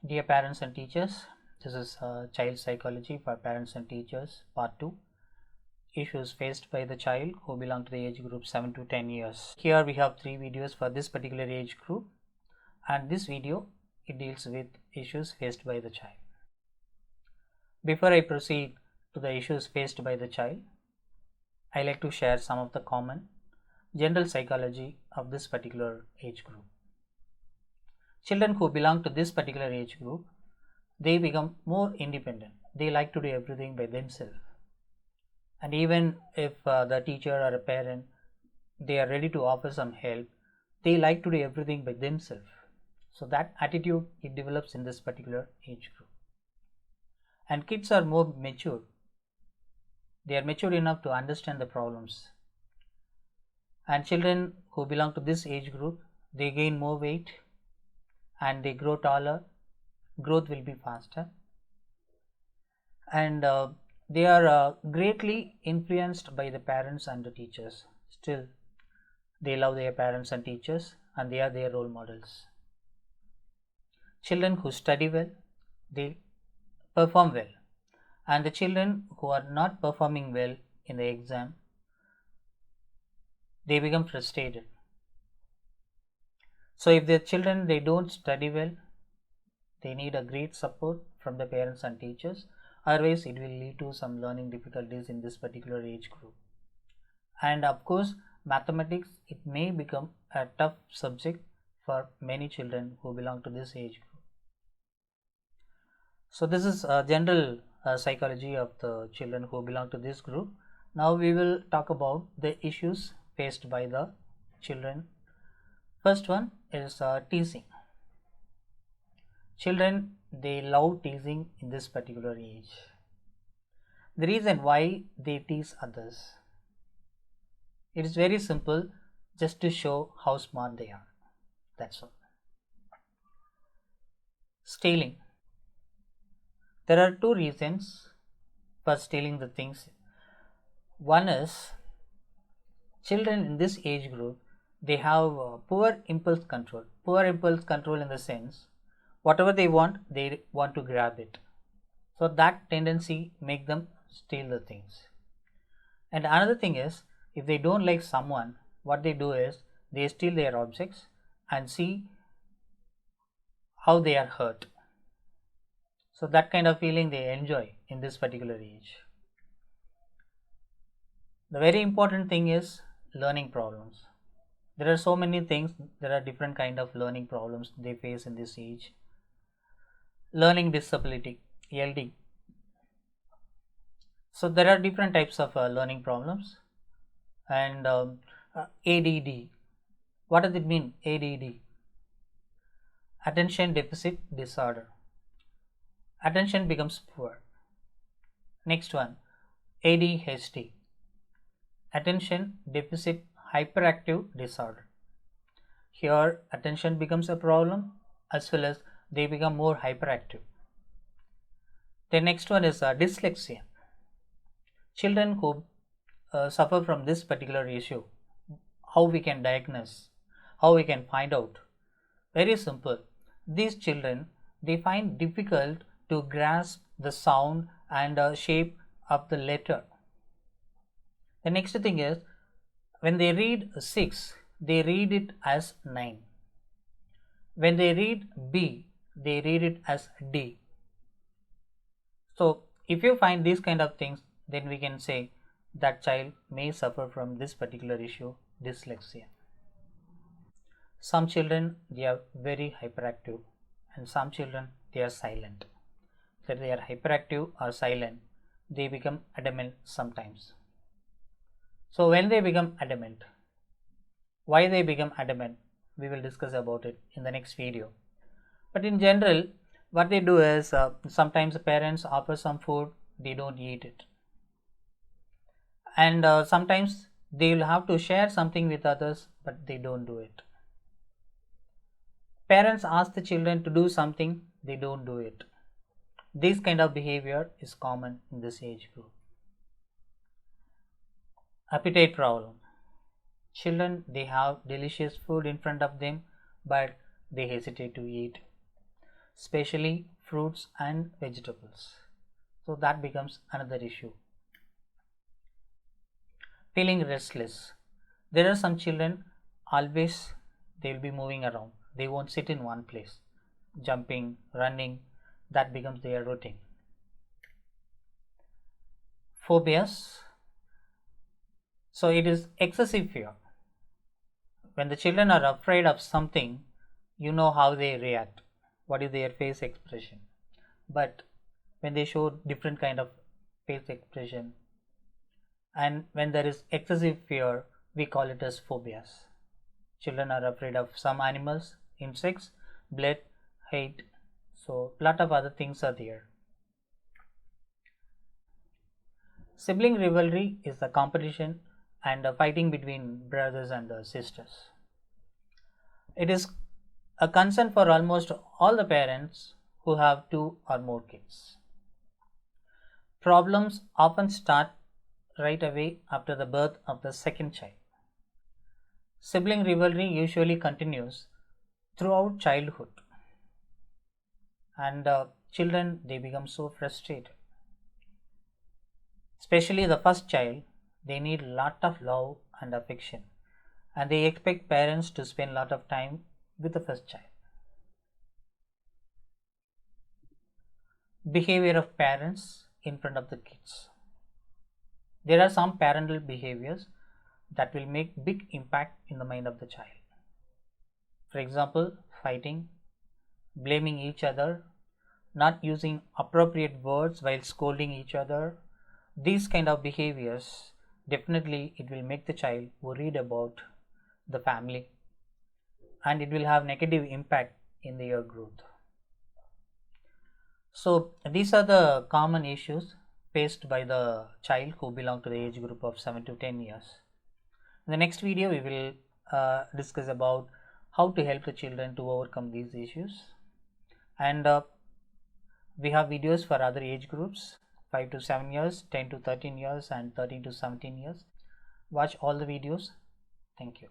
Dear parents and teachers, this is Child Psychology for Parents and Teachers Part 2, Issues Faced by the Child who belong to the age group 7 to 10 years. Here we have 3 videos for this particular age group, and this video it deals with issues faced by the child. Before I proceed to the issues faced by the child, I like to share some of the common general psychology of this particular age group. Children who belong to this particular age group, they become more independent. They like to do everything by themselves. And even if the teacher or a parent, they are ready to offer some help, they like to do everything by themselves. So that attitude, it develops in this particular age group. And kids are more mature. They are mature enough to understand the problems. And children who belong to this age group, they gain more weight and they grow taller, growth will be faster, and they are greatly influenced by the parents and the teachers. Still, they love their parents and teachers and they are their role models. Children who study well, they perform well, and the children who are not performing well in the exam, they become frustrated. So if the children, they don't study well, they need a great support from the parents and teachers, otherwise it will lead to some learning difficulties in this particular age group. And of course, mathematics, it may become a tough subject for many children who belong to this age group. So this is a general psychology of the children who belong to this group. Now we will talk about the issues faced by the children. First one is teasing. Children, they love teasing in this particular age. The reason why they tease others, it is very simple, just to show how smart they are. That's all. Stealing. There are 2 reasons for stealing the things. One is, children in this age group, they have poor impulse control. Poor impulse control in the sense, whatever they want to grab it. So that tendency make them steal the things. And another thing is, if they don't like someone, what they do is, they steal their objects and see how they are hurt. So that kind of feeling they enjoy in this particular age. The very important thing is learning problems. There are so many things, there are different kind of learning problems they face in this age. Learning disability, LD. So there are different types of learning problems. And ADD. What does it mean, ADD? Attention deficit disorder. Attention becomes poor. Next one, ADHD. Attention deficit hyperactive disorder. Here attention becomes a problem as well as they become more hyperactive. The next one is dyslexia. Children who suffer from this particular issue, how we can diagnose, how we can find out? Very simple. These children, they find difficult to grasp the sound and shape of the letter. The next thing is, when they read 6, they read it as 9. When they read B, they read it as D. So if you find these kind of things, then we can say that child may suffer from this particular issue, dyslexia. Some children, they are very hyperactive and some children, they are silent. Whether they are hyperactive or silent, they become adamant sometimes. So when they become adamant, why they become adamant, we will discuss about it in the next video. But in general, what they do is, sometimes the parents offer some food, they don't eat it. And sometimes they will have to share something with others, but they don't do it. Parents ask the children to do something, they don't do it. This kind of behavior is common in this age group. Appetite problem. Children, they have delicious food in front of them, but they hesitate to eat. especially fruits and vegetables. So that becomes another issue. Feeling restless. There are some children always they will be moving around. They won't sit in one place. Jumping, running, that becomes their routine. Phobias. So it is excessive fear. When the children are afraid of something, you know how they react. What is their face expression? But when they show different kind of face expression, and when there is excessive fear, we call it as phobias. Children are afraid of some animals, insects, blood, height. So lot of other things are there. Sibling rivalry is the competition and the fighting between brothers and sisters. It is a concern for almost all the parents who have 2 or more kids. Problems often start right away after the birth of the second child. Sibling rivalry usually continues throughout childhood, and children they become so frustrated. Especially the first child, they need lot of love and affection, and they expect parents to spend lot of time with the first child. Behavior of parents in front of the kids. There are some parental behaviors that will make big impact in the mind of the child. For example, fighting, blaming each other, not using appropriate words while scolding each other. These kind of behaviors, definitely it will make the child worried about the family, and it will have negative impact in their growth. So these are the common issues faced by the child who belong to the age group of 7 to 10 years. In the next video, we will discuss about how to help the children to overcome these issues, and we have videos for other age groups, 5 to 7 years, 10 to 13 years, and 13 to 17 years. Watch all the videos. Thank you.